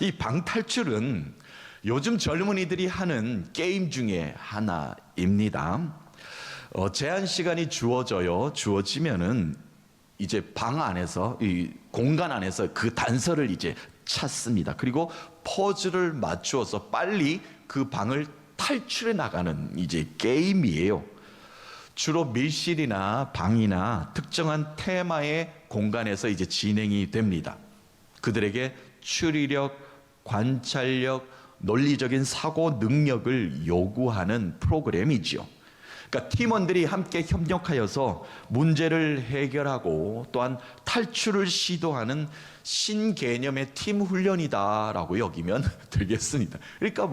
이 방탈출은 요즘 젊은이들이 하는 게임 중에 하나입니다. 제한 시간이 주어지면은 이제 방 안에서, 이 공간 안에서 그 단서를 이제 찾습니다. 그리고 퍼즐을 맞추어서 빨리 그 방을 탈출해 나가는 이제 게임이에요. 주로 밀실이나 방이나 특정한 테마의 공간에서 이제 진행이 됩니다. 그들에게 추리력, 관찰력, 논리적인 사고 능력을 요구하는 프로그램이지요. 그러니까 팀원들이 함께 협력하여서 문제를 해결하고 또한 탈출을 시도하는 신개념의 팀 훈련이다라고 여기면 되겠습니다. 그러니까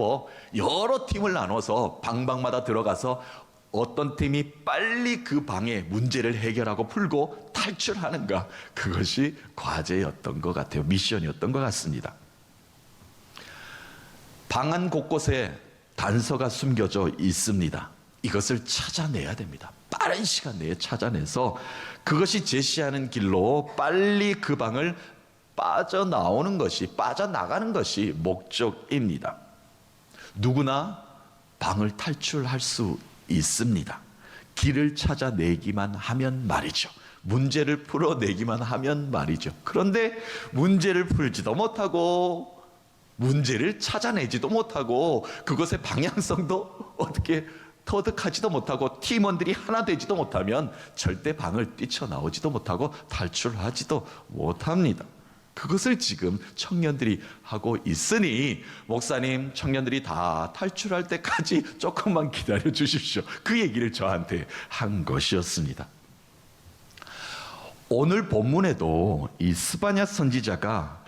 여러 팀을 나눠서 방방마다 들어가서 어떤 팀이 빨리 그 방에 문제를 해결하고 풀고 탈출하는가, 그것이 과제였던 것 같아요. 미션이었던 것 같습니다. 방 안 곳곳에 단서가 숨겨져 있습니다. 이것을 찾아내야 됩니다. 빠른 시간 내에 찾아내서 그것이 제시하는 길로 빨리 그 방을 빠져나가는 것이 목적입니다. 누구나 방을 탈출할 수 있습니다. 길을 찾아내기만 하면 말이죠. 문제를 풀어내기만 하면 말이죠. 그런데 문제를 풀지도 못하고 문제를 찾아내지도 못하고 그것의 방향성도 어떻게 터득하지도 못하고 팀원들이 하나 되지도 못하면 절대 방을 뛰쳐나오지도 못하고 탈출하지도 못합니다. 그것을 지금 청년들이 하고 있으니, 목사님, 청년들이 다 탈출할 때까지 조금만 기다려 주십시오, 그 얘기를 저한테 한 것이었습니다. 오늘 본문에도 이 스바냐 선지자가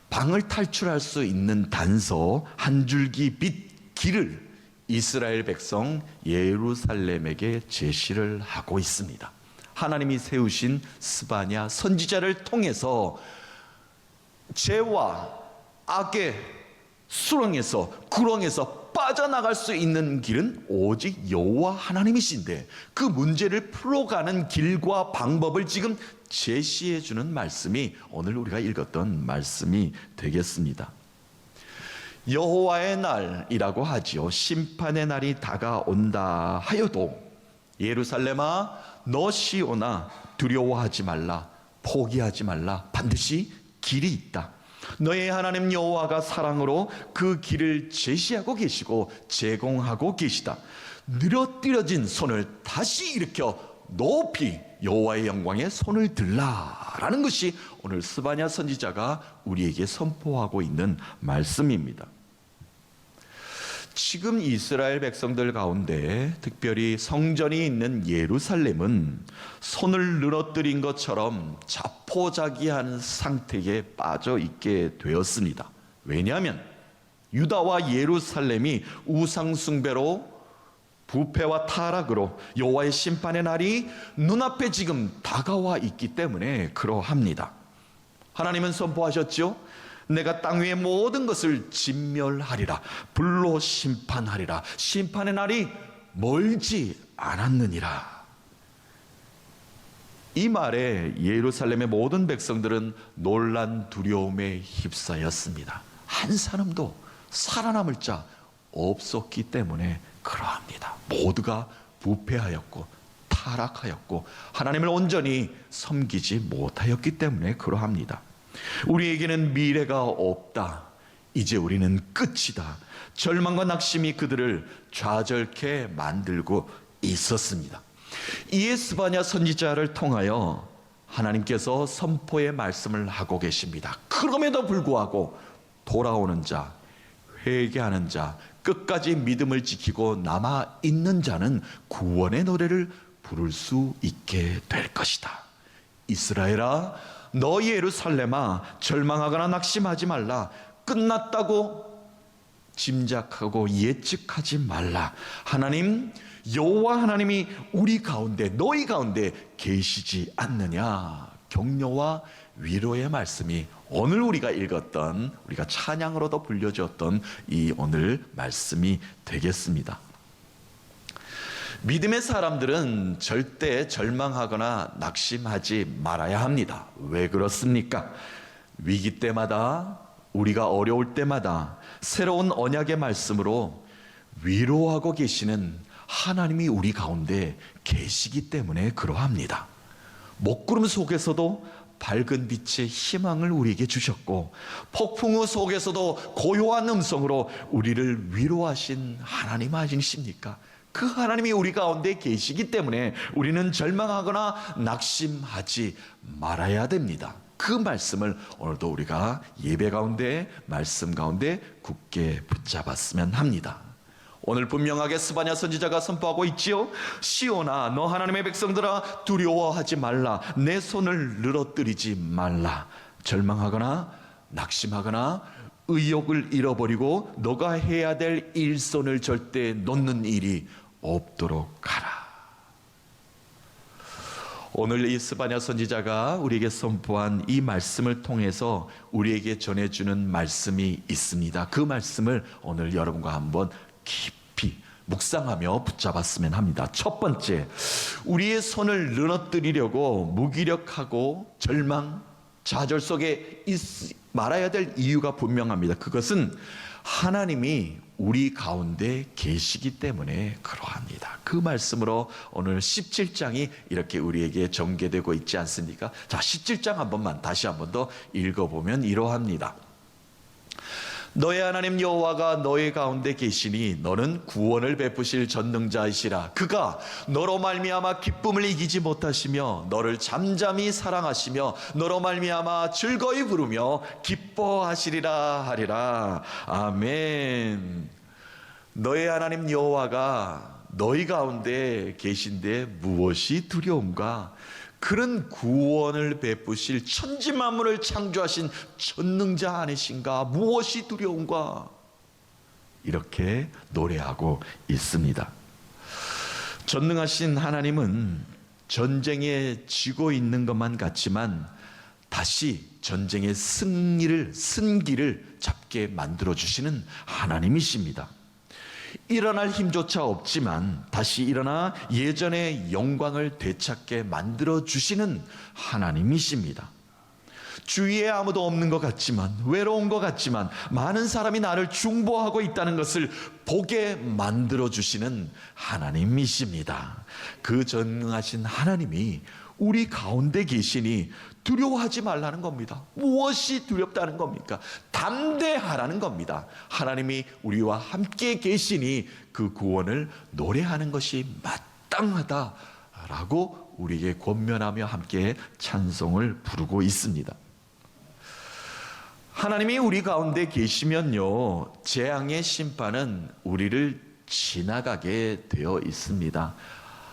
방을 탈출할 수 있는 단서 한 줄기 빛 길을 이스라엘 백성 예루살렘에게 제시를 하고 있습니다. 하나님이 세우신 스바냐 선지자를 통해서 죄와 악의 수렁에서, 구렁에서 빠져나갈 수 있는 길은 오직 여호와 하나님이신데, 그 문제를 풀어가는 길과 방법을 지금 제시해 주는 말씀이 오늘 우리가 읽었던 말씀이 되겠습니다. 여호와의 날이라고 하지요. 심판의 날이 다가온다 하여도 예루살렘아, 너 시온아, 두려워하지 말라, 포기하지 말라, 반드시 길이 있다. 너의 하나님 여호와가 사랑으로 그 길을 제시하고 계시고 제공하고 계시다. 늘어뜨려진 손을 다시 일으켜 높이 여호와의 영광에 손을 들라라는 것이 오늘 스바냐 선지자가 우리에게 선포하고 있는 말씀입니다. 지금 이스라엘 백성들 가운데 특별히 성전이 있는 예루살렘은 손을 늘어뜨린 것처럼 자포자기한 상태에 빠져 있게 되었습니다. 왜냐하면 유다와 예루살렘이 우상 숭배로, 부패와 타락으로 여호와의 심판의 날이 눈앞에 지금 다가와 있기 때문에 그러합니다. 하나님은 선포하셨죠. 내가 땅 위의 모든 것을 진멸하리라, 불로 심판하리라, 심판의 날이 멀지 않았느니라. 이 말에 예루살렘의 모든 백성들은 놀란 두려움에 휩싸였습니다. 한 사람도 살아남을 자 없었기 때문에 그러합니다. 모두가 부패하였고 타락하였고 하나님을 온전히 섬기지 못하였기 때문에 그러합니다. 우리에게는 미래가 없다, 이제 우리는 끝이다, 절망과 낙심이 그들을 좌절케 만들고 있었습니다. 이에 스바냐 선지자를 통하여 하나님께서 선포의 말씀을 하고 계십니다. 그럼에도 불구하고 돌아오는 자, 회개하는 자, 끝까지 믿음을 지키고 남아있는 자는 구원의 노래를 부를 수 있게 될 것이다. 이스라엘아, 너 예루살렘아, 절망하거나 낙심하지 말라. 끝났다고 짐작하고 예측하지 말라. 하나님, 여호와 하나님이 우리 가운데, 너희 가운데 계시지 않느냐. 격려와 위로의 말씀이 오늘 우리가 읽었던, 우리가 찬양으로도 불려졌던 이 오늘 말씀이 되겠습니다. 믿음의 사람들은 절대 절망하거나 낙심하지 말아야 합니다. 왜 그렇습니까? 위기 때마다 우리가 어려울 때마다 새로운 언약의 말씀으로 위로하고 계시는 하나님이 우리 가운데 계시기 때문에 그러합니다. 먹구름 속에서도 밝은 빛의 희망을 우리에게 주셨고, 폭풍우 속에서도 고요한 음성으로 우리를 위로하신 하나님 아니십니까? 그 하나님이 우리 가운데 계시기 때문에 우리는 절망하거나 낙심하지 말아야 됩니다. 그 말씀을 오늘도 우리가 예배 가운데, 말씀 가운데 굳게 붙잡았으면 합니다. 오늘 분명하게 스바냐 선지자가 선포하고 있지요. 시온아, 너 하나님의 백성들아, 두려워하지 말라. 내 손을 늘어뜨리지 말라. 절망하거나 낙심하거나 의욕을 잃어버리고 너가 해야 될 일손을 절대 놓는 일이 없도록 하라. 오늘 이 스바냐 선지자가 우리에게 선포한 이 말씀을 통해서 우리에게 전해주는 말씀이 있습니다. 그 말씀을 오늘 여러분과 한번 깊이 묵상하며 붙잡았으면 합니다. 첫 번째, 우리의 손을 늘어뜨리려고 무기력하고 절망, 좌절 속에 말아야 될 이유가 분명합니다. 그것은 하나님이 우리 가운데 계시기 때문에 그러합니다. 그 말씀으로 오늘 17장이 이렇게 우리에게 전개되고 있지 않습니까? 자, 17장 한 번만 다시 한 번 더 읽어보면 이러합니다. 너의 하나님 여호와가 너의 가운데 계시니 너는 구원을 베푸실 전능자이시라. 그가 너로 말미암아 기쁨을 이기지 못하시며 너를 잠잠히 사랑하시며 너로 말미암아 즐거이 부르며 기뻐하시리라 하리라. 아멘. 너의 하나님 여호와가 너희 가운데 계신데 무엇이 두려움가? 그런 구원을 베푸실 천지만물을 창조하신 전능자 아니신가? 무엇이 두려운가? 이렇게 노래하고 있습니다. 전능하신 하나님은 전쟁에 지고 있는 것만 같지만 다시 전쟁의 승기를 잡게 만들어주시는 하나님이십니다. 일어날 힘조차 없지만 다시 일어나 예전의 영광을 되찾게 만들어주시는 하나님이십니다. 주위에 아무도 없는 것 같지만, 외로운 것 같지만 많은 사람이 나를 중보하고 있다는 것을 보게 만들어주시는 하나님이십니다. 그 전능하신 하나님이 우리 가운데 계시니 두려워하지 말라는 겁니다. 무엇이 두렵다는 겁니까? 담대하라는 겁니다. 하나님이 우리와 함께 계시니 그 구원을 노래하는 것이 마땅하다라고 우리에게 권면하며 함께 찬송을 부르고 있습니다. 하나님이 우리 가운데 계시면요, 재앙의 심판은 우리를 지나가게 되어 있습니다.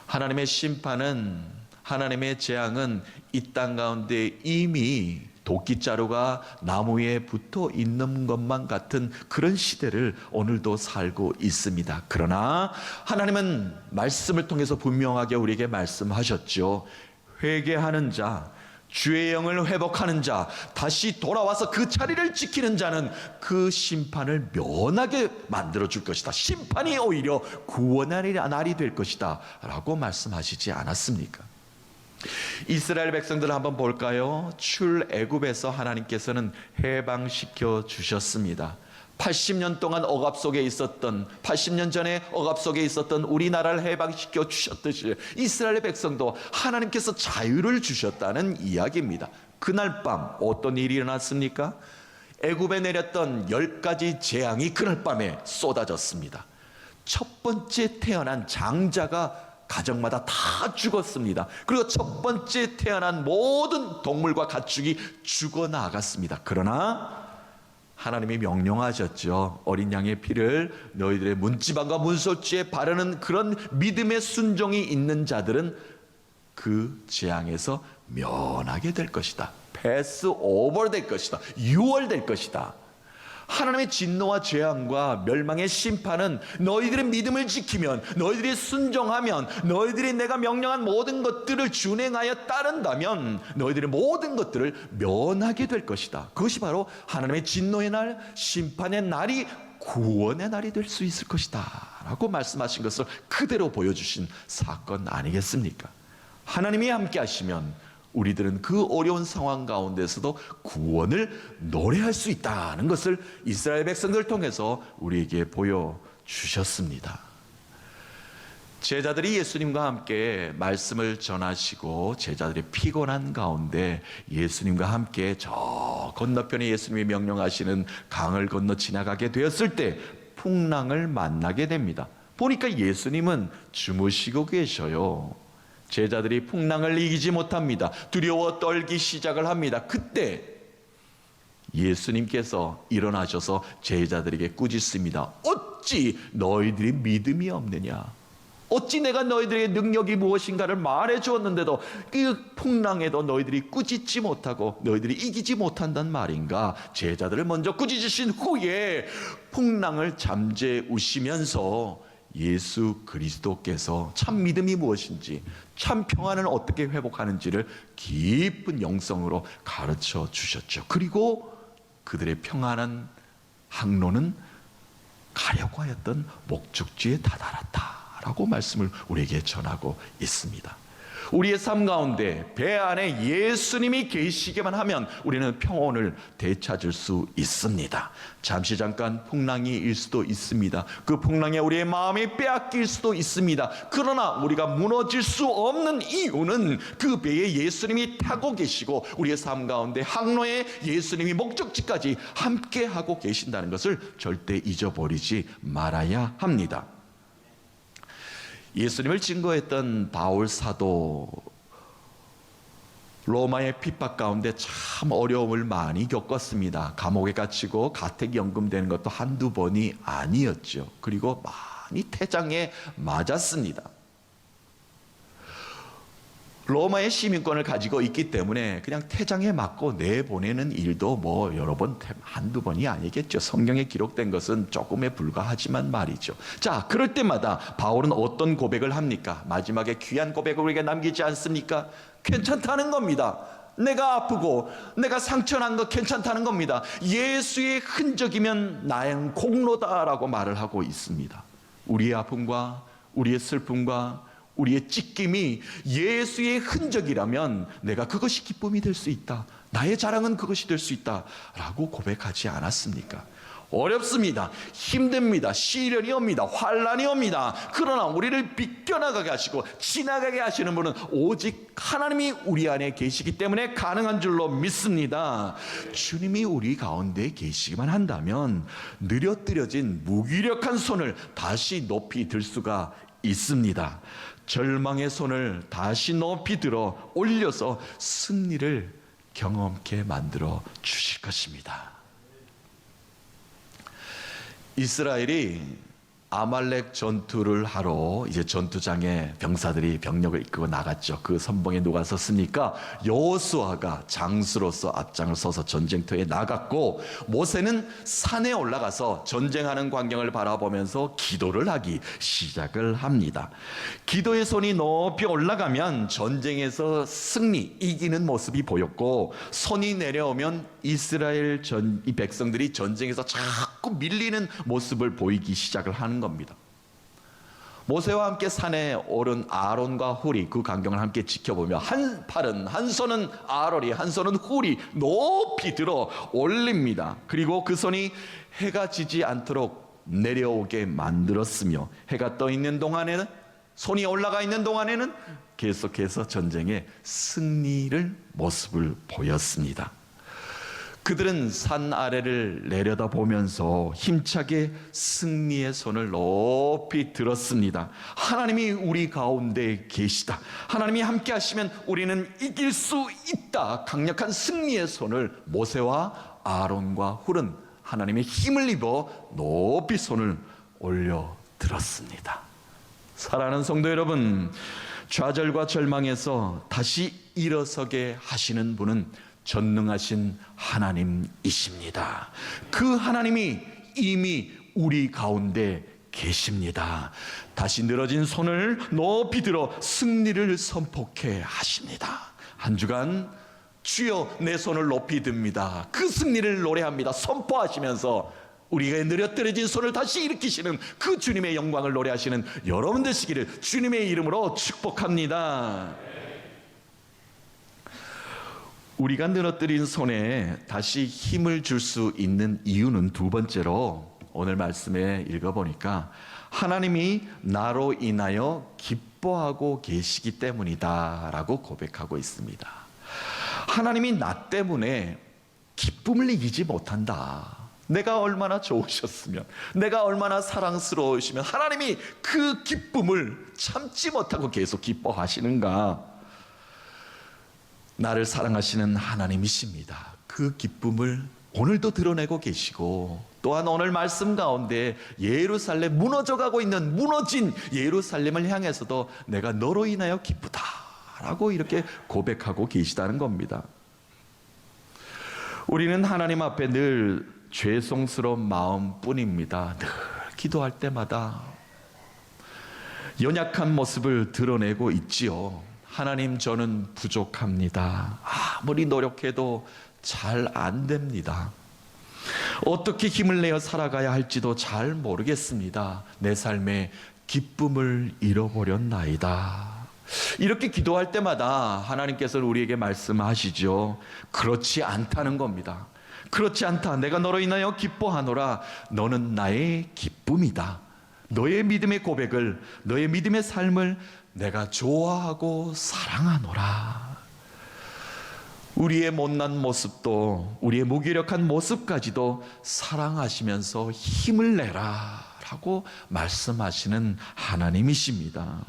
하나님의 심판은, 하나님의 재앙은 이 땅 가운데 이미 도끼자루가 나무에 붙어 있는 것만 같은 그런 시대를 오늘도 살고 있습니다. 그러나 하나님은 말씀을 통해서 분명하게 우리에게 말씀하셨죠. 회개하는 자, 주의 영을 회복하는 자, 다시 돌아와서 그 자리를 지키는 자는 그 심판을 면하게 만들어줄 것이다. 심판이 오히려 구원의 날이 될 것이다 라고 말씀하시지 않았습니까? 이스라엘 백성들을 한번 볼까요? 출애굽에서 하나님께서는 해방시켜 주셨습니다. 80년 동안 억압 속에 있었던, 80년 전에 억압 속에 있었던 우리나라를 해방시켜 주셨듯이 이스라엘 백성도 하나님께서 자유를 주셨다는 이야기입니다. 그날 밤 어떤 일이 일어났습니까? 애굽에 내렸던 10가지 재앙이 그날 밤에 쏟아졌습니다. 첫 번째 태어난 장자가 가정마다 다 죽었습니다. 그리고 첫 번째 태어난 모든 동물과 가축이 죽어나갔습니다. 그러나 하나님이 명령하셨죠. 어린 양의 피를 너희들의 문지방과 문소지에 바르는 그런 믿음의 순종이 있는 자들은 그 재앙에서 면하게 될 것이다. 패스 오버 될 것이다. 유월될 것이다. 하나님의 진노와 재앙과 멸망의 심판은 너희들의 믿음을 지키면, 너희들이 순종하면, 너희들이 내가 명령한 모든 것들을 준행하여 따른다면 너희들의 모든 것들을 면하게 될 것이다. 그것이 바로 하나님의 진노의 날, 심판의 날이 구원의 날이 될 수 있을 것이다 라고 말씀하신 것을 그대로 보여주신 사건 아니겠습니까? 하나님이 함께 하시면 우리들은 그 어려운 상황 가운데서도 구원을 노래할 수 있다는 것을 이스라엘 백성들을 통해서 우리에게 보여주셨습니다. 제자들이 예수님과 함께 말씀을 전하시고 제자들이 피곤한 가운데 예수님과 함께 저 건너편에 예수님이 명령하시는 강을 건너 지나가게 되었을 때 풍랑을 만나게 됩니다. 보니까 예수님은 주무시고 계셔요. 제자들이 풍랑을 이기지 못합니다. 두려워 떨기 시작을 합니다. 그때 예수님께서 일어나셔서 제자들에게 꾸짖습니다. 어찌 너희들이 믿음이 없느냐? 어찌 내가 너희들에게 능력이 무엇인가를 말해 주었는데도 그 풍랑에도 너희들이 꾸짖지 못하고 너희들이 이기지 못한단 말인가? 제자들을 먼저 꾸짖으신 후에 풍랑을 잠재우시면서 예수 그리스도께서 참 믿음이 무엇인지, 참 평안을 어떻게 회복하는지를 깊은 영성으로 가르쳐 주셨죠. 그리고 그들의 평안한 항로는 가려고 하였던 목적지에 다다랐다라고 말씀을 우리에게 전하고 있습니다. 우리의 삶 가운데 배 안에 예수님이 계시기만 하면 우리는 평온을 되찾을 수 있습니다. 잠시 잠깐 풍랑이 일 수도 있습니다. 그 풍랑에 우리의 마음이 빼앗길 수도 있습니다. 그러나 우리가 무너질 수 없는 이유는 그 배에 예수님이 타고 계시고 우리의 삶 가운데 항로에 예수님이 목적지까지 함께하고 계신다는 것을 절대 잊어버리지 말아야 합니다. 예수님을 증거했던 바울 사도, 로마의 핍박 가운데 참 어려움을 많이 겪었습니다. 감옥에 갇히고 가택연금되는 것도 한두 번이 아니었죠. 그리고 많이 태장에 맞았습니다. 로마의 시민권을 가지고 있기 때문에 그냥 태장에 맞고 내보내는 일도 뭐 여러 번, 한두 번이 아니겠죠. 성경에 기록된 것은 조금에 불과하지만 말이죠. 자, 그럴 때마다 바울은 어떤 고백을 합니까? 마지막에 귀한 고백을 우리에게 남기지 않습니까? 괜찮다는 겁니다. 내가 아프고 내가 상처난 거 괜찮다는 겁니다. 예수의 흔적이면 나의 공로다라고 말을 하고 있습니다. 우리의 아픔과 우리의 슬픔과 우리의 찢김이 예수의 흔적이라면 내가 그것이 기쁨이 될 수 있다. 나의 자랑은 그것이 될 수 있다 라고 고백하지 않았습니까? 어렵습니다. 힘듭니다. 시련이 옵니다. 환난이 옵니다. 그러나 우리를 비껴나가게 하시고 지나가게 하시는 분은 오직 하나님이 우리 안에 계시기 때문에 가능한 줄로 믿습니다. 주님이 우리 가운데 계시기만 한다면 느려뜨려진 무기력한 손을 다시 높이 들 수가 있습니다. 절망의 손을 다시 높이 들어 올려서 승리를 경험케 만들어 주실 것입니다. 이스라엘이 아말렉 전투를 하러 이제 전투장에 병사들이 병력을 이끌고 나갔죠. 그 선봉에 누가 섰습니까? 여호수아가 장수로서 앞장을 서서 전쟁터에 나갔고, 모세는 산에 올라가서 전쟁하는 광경을 바라보면서 기도를 하기 시작을 합니다. 기도의 손이 높이 올라가면 전쟁에서 승리, 이기는 모습이 보였고, 손이 내려오면 이스라엘 이 백성들이 전쟁에서 자꾸 밀리는 모습을 보이기 시작을 하는 겁니다. 모세와 함께 산에 오른 아론과 훌이 그 광경을 함께 지켜보며 한 팔은, 한 손은 아론이, 한 손은 훌이 높이 들어 올립니다. 그리고 그 손이 해가 지지 않도록 내려오게 만들었으며, 해가 떠 있는 동안에는, 손이 올라가 있는 동안에는 계속해서 전쟁의 승리를 모습을 보였습니다. 그들은 산 아래를 내려다보면서 힘차게 승리의 손을 높이 들었습니다. 하나님이 우리 가운데 계시다. 하나님이 함께 하시면 우리는 이길 수 있다. 강력한 승리의 손을 모세와 아론과 훌은 하나님의 힘을 입어 높이 손을 올려 들었습니다. 사랑하는 성도 여러분, 좌절과 절망에서 다시 일어서게 하시는 분은 전능하신 하나님이십니다. 그 하나님이 이미 우리 가운데 계십니다. 다시 늘어진 손을 높이 들어 승리를 선포케 하십니다. 한 주간 주여 내 손을 높이 듭니다. 그 승리를 노래합니다. 선포하시면서 우리가 느려뜨려진 손을 다시 일으키시는 그 주님의 영광을 노래하시는 여러분 되시기를 주님의 이름으로 축복합니다. 우리가 늘어뜨린 손에 다시 힘을 줄 수 있는 이유는 두 번째로 오늘 말씀에 읽어보니까 하나님이 나로 인하여 기뻐하고 계시기 때문이다 라고 고백하고 있습니다. 하나님이 나 때문에 기쁨을 이기지 못한다. 내가 얼마나 좋으셨으면, 내가 얼마나 사랑스러우시면 하나님이 그 기쁨을 참지 못하고 계속 기뻐하시는가. 나를 사랑하시는 하나님이십니다. 그 기쁨을 오늘도 드러내고 계시고, 또한 오늘 말씀 가운데 예루살렘 무너져가고 있는 무너진 예루살렘을 향해서도 내가 너로 인하여 기쁘다 라고 이렇게 고백하고 계시다는 겁니다. 우리는 하나님 앞에 늘 죄송스러운 마음뿐입니다. 늘 기도할 때마다 연약한 모습을 드러내고 있지요. 하나님, 저는 부족합니다. 아무리 노력해도 잘 안 됩니다. 어떻게 힘을 내어 살아가야 할지도 잘 모르겠습니다. 내 삶에 기쁨을 잃어버렸나이다. 이렇게 기도할 때마다 하나님께서는 우리에게 말씀하시죠. 그렇지 않다는 겁니다. 그렇지 않다. 내가 너로 인하여 기뻐하노라. 너는 나의 기쁨이다. 너의 믿음의 고백을, 너의 믿음의 삶을 내가 좋아하고 사랑하노라. 우리의 못난 모습도, 우리의 무기력한 모습까지도 사랑하시면서 힘을 내라 라고 말씀하시는 하나님이십니다.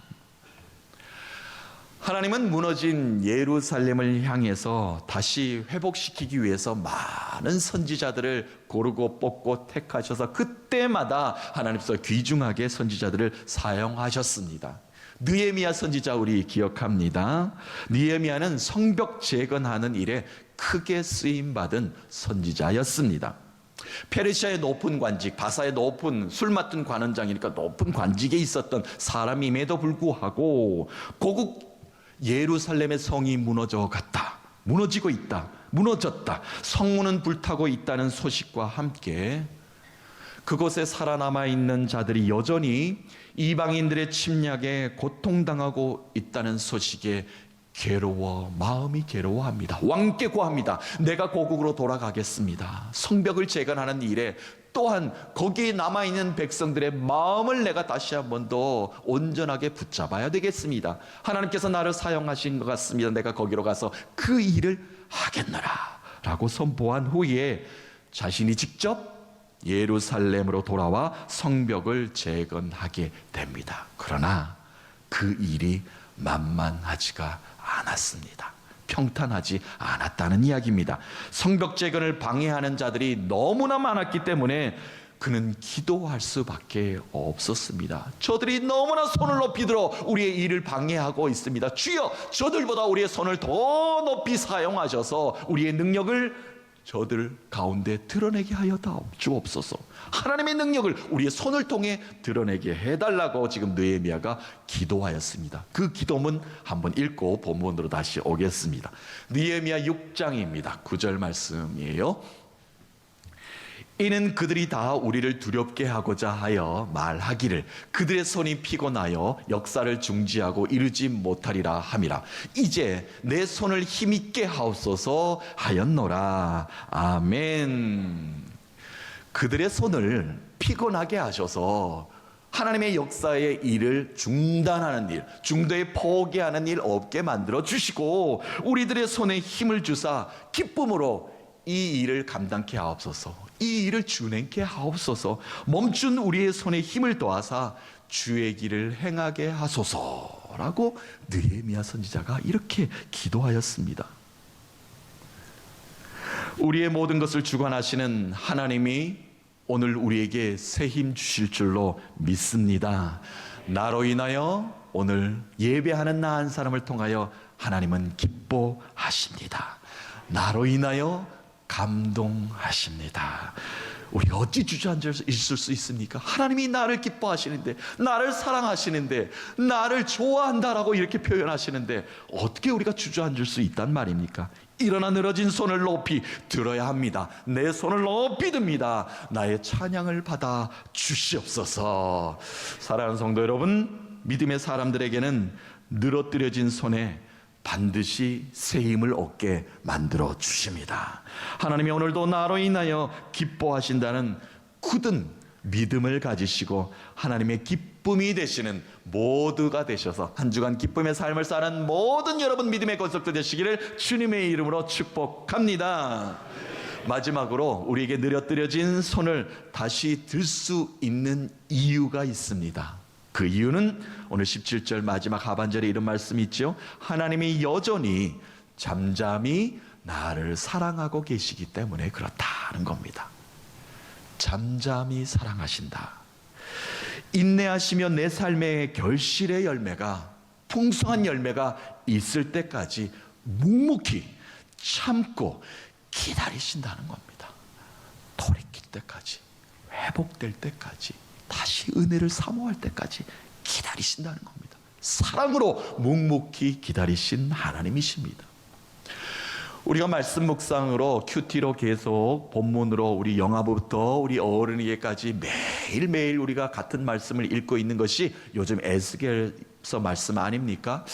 하나님은 무너진 예루살렘을 향해서 다시 회복시키기 위해서 많은 선지자들을 고르고 뽑고 택하셔서 그때마다 하나님께서 귀중하게 선지자들을 사용하셨습니다. 느헤미야 선지자 우리 기억합니다. 느헤미야는 성벽 재건하는 일에 크게 쓰임받은 선지자였습니다. 페르시아의 높은 관직, 바사의 높은 술 맡은 관원장이니까 높은 관직에 있었던 사람임에도 불구하고 고국 예루살렘의 성이 무너져 갔다, 무너지고 있다, 무너졌다, 성문은 불타고 있다는 소식과 함께 그곳에 살아남아 있는 자들이 여전히 이방인들의 침략에 고통당하고 있다는 소식에 마음이 괴로워합니다. 왕께 구합니다. 내가 고국으로 돌아가겠습니다. 성벽을 재건하는 일에 또한 거기에 남아있는 백성들의 마음을 내가 다시 한 번 더 온전하게 붙잡아야 되겠습니다. 하나님께서 나를 사용하신 것 같습니다. 내가 거기로 가서 그 일을 하겠노라 라고 선포한 후에 자신이 직접 예루살렘으로 돌아와 성벽을 재건하게 됩니다. 그러나 그 일이 만만하지가 않았습니다. 평탄하지 않았다는 이야기입니다. 성벽 재건을 방해하는 자들이 너무나 많았기 때문에 그는 기도할 수밖에 없었습니다. 저들이 너무나 손을 높이 들어 우리의 일을 방해하고 있습니다. 주여, 저들보다 우리의 손을 더 높이 사용하셔서 우리의 능력을 저들 가운데 드러내게 하여 주옵소서. 하나님의 능력을 우리의 손을 통해 드러내게 해달라고 지금 느헤미야가 기도하였습니다. 그 기도문 한번 읽고 본문으로 다시 오겠습니다. 느헤미야 6장입니다. 9절 말씀이에요. 이는 그들이 다 우리를 두렵게 하고자 하여 말하기를 그들의 손이 피곤하여 역사를 중지하고 이르지 못하리라 함이라. 이제 내 손을 힘있게 하옵소서 하였노라. 아멘. 그들의 손을 피곤하게 하셔서 하나님의 역사의 일을 중단하는 일, 중도에 포기하는 일 없게 만들어 주시고 우리들의 손에 힘을 주사 기쁨으로 이 일을 감당케 하옵소서, 이 일을 준행케 하옵소서, 멈춘 우리의 손에 힘을 더하사 주의 길을 행하게 하소서라고 느헤미야 선지자가 이렇게 기도하였습니다. 우리의 모든 것을 주관하시는 하나님이 오늘 우리에게 새 힘 주실 줄로 믿습니다. 나로 인하여 오늘 예배하는 나 한 사람을 통하여 하나님은 기뻐하십니다. 나로 인하여 감동하십니다. 우리 어찌 주저앉아 있을 수 있습니까? 하나님이 나를 기뻐하시는데, 나를 사랑하시는데, 나를 좋아한다라고 이렇게 표현하시는데 어떻게 우리가 주저앉을 수 있단 말입니까? 일어나 늘어진 손을 높이 들어야 합니다. 내 손을 높이 듭니다. 나의 찬양을 받아 주시옵소서. 사랑하는 성도 여러분, 믿음의 사람들에게는 늘어뜨려진 손에 반드시 새 힘을 얻게 만들어 주십니다. 하나님이 오늘도 나로 인하여 기뻐하신다는 굳은 믿음을 가지시고 하나님의 기쁨이 되시는 모두가 되셔서 한 주간 기쁨의 삶을 사는 모든 여러분 믿음의 건설도 되시기를 주님의 이름으로 축복합니다. 마지막으로 우리에게 느려뜨려진 손을 다시 들 수 있는 이유가 있습니다. 그 이유는 오늘 17절 마지막 하반절에 이런 말씀이 있죠. 하나님이 여전히 잠잠히 나를 사랑하고 계시기 때문에 그렇다는 겁니다. 잠잠히 사랑하신다. 인내하시며 내 삶의 결실의 열매가, 풍성한 열매가 있을 때까지 묵묵히 참고 기다리신다는 겁니다. 돌이킬 때까지, 회복될 때까지, 다시 은혜를 사모할 때까지 기다리신다는 겁니다. 사랑으로 묵묵히 기다리신 하나님이십니다. 우리가 말씀 묵상으로 큐티로 계속 본문으로 우리 영화부터 우리 어른에게까지 매일매일 우리가 같은 말씀을 읽고 있는 것이 요즘 에스겔서 말씀 아닙니까?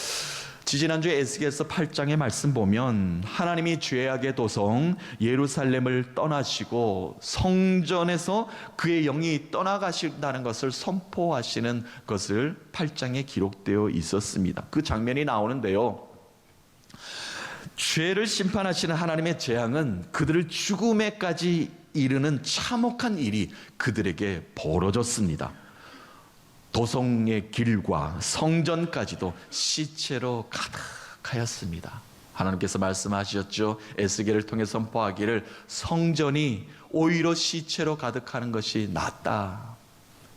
지지난주에 에스겔서 8장의 말씀 보면 하나님이 죄악의 도성 예루살렘을 떠나시고 성전에서 그의 영이 떠나가신다는 것을 선포하시는 것을 8장에 기록되어 있었습니다. 그 장면이 나오는데요, 죄를 심판하시는 하나님의 재앙은 그들을 죽음에까지 이르는 참혹한 일이 그들에게 벌어졌습니다. 도성의 길과 성전까지도 시체로 가득하였습니다. 하나님께서 말씀하셨죠. 에스겔을 통해 선포하기를 성전이 오히려 시체로 가득하는 것이 낫다.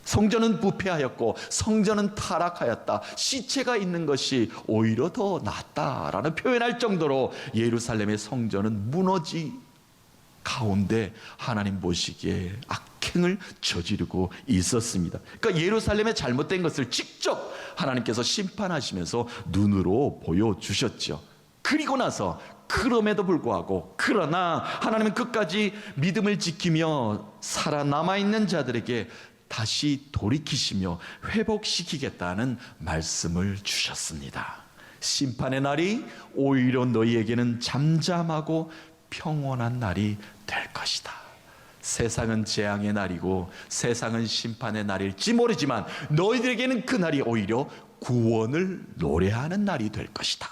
성전은 부패하였고 성전은 타락하였다. 시체가 있는 것이 오히려 더 낫다라는 표현할 정도로 예루살렘의 성전은 무너지 가운데 하나님 보시기에 악행을 저지르고 있었습니다. 그러니까 예루살렘의 잘못된 것을 직접 하나님께서 심판하시면서 눈으로 보여주셨죠. 그리고 나서 그럼에도 불구하고 그러나 하나님은 끝까지 믿음을 지키며 살아남아 있는 자들에게 다시 돌이키시며 회복시키겠다는 말씀을 주셨습니다. 심판의 날이 오히려 너희에게는 잠잠하고 평온한 날이 될 것이다. 세상은 재앙의 날이고 세상은 심판의 날일지 모르지만 너희들에게는 그 날이 오히려 구원을 노래하는 날이 될 것이다.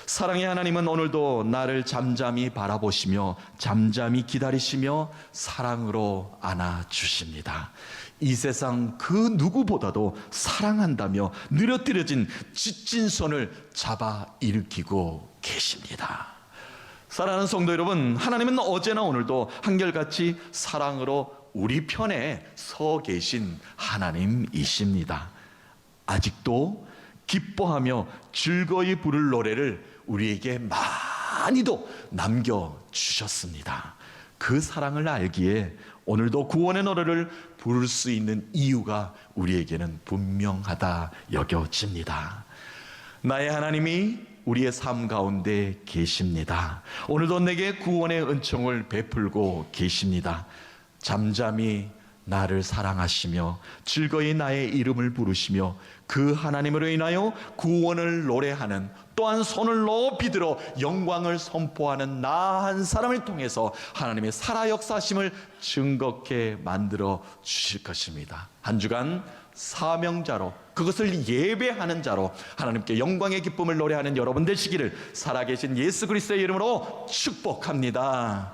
사랑의 하나님은 오늘도 나를 잠잠히 바라보시며 잠잠히 기다리시며 사랑으로 안아주십니다. 이 세상 그 누구보다도 사랑한다며 느려뜨려진 지친 손을 잡아 일으키고 계십니다. 사랑하는 성도 여러분, 하나님은 어제나 오늘도 한결같이 사랑으로 우리 편에 서 계신 하나님이십니다. 아직도 기뻐하며 즐거이 부를 노래를 우리에게 많이도 남겨주셨습니다. 그 사랑을 알기에 오늘도 구원의 노래를 부를 수 있는 이유가 우리에게는 분명하다 여겨집니다. 나의 하나님이 우리의 삶 가운데 계십니다. 오늘도 내게 구원의 은총을 베풀고 계십니다. 잠잠히 나를 사랑하시며 즐거이 나의 이름을 부르시며 그 하나님으로 인하여 구원을 노래하는, 또한 손을 높이 들어 영광을 선포하는 나 한 사람을 통해서 하나님의 살아 역사심을 증거케 만들어 주실 것입니다. 한 주간 사명자로, 그것을 예배하는 자로 하나님께 영광의 기쁨을 노래하는 여러분 되시기를 살아계신 예수 그리스도의 이름으로 축복합니다.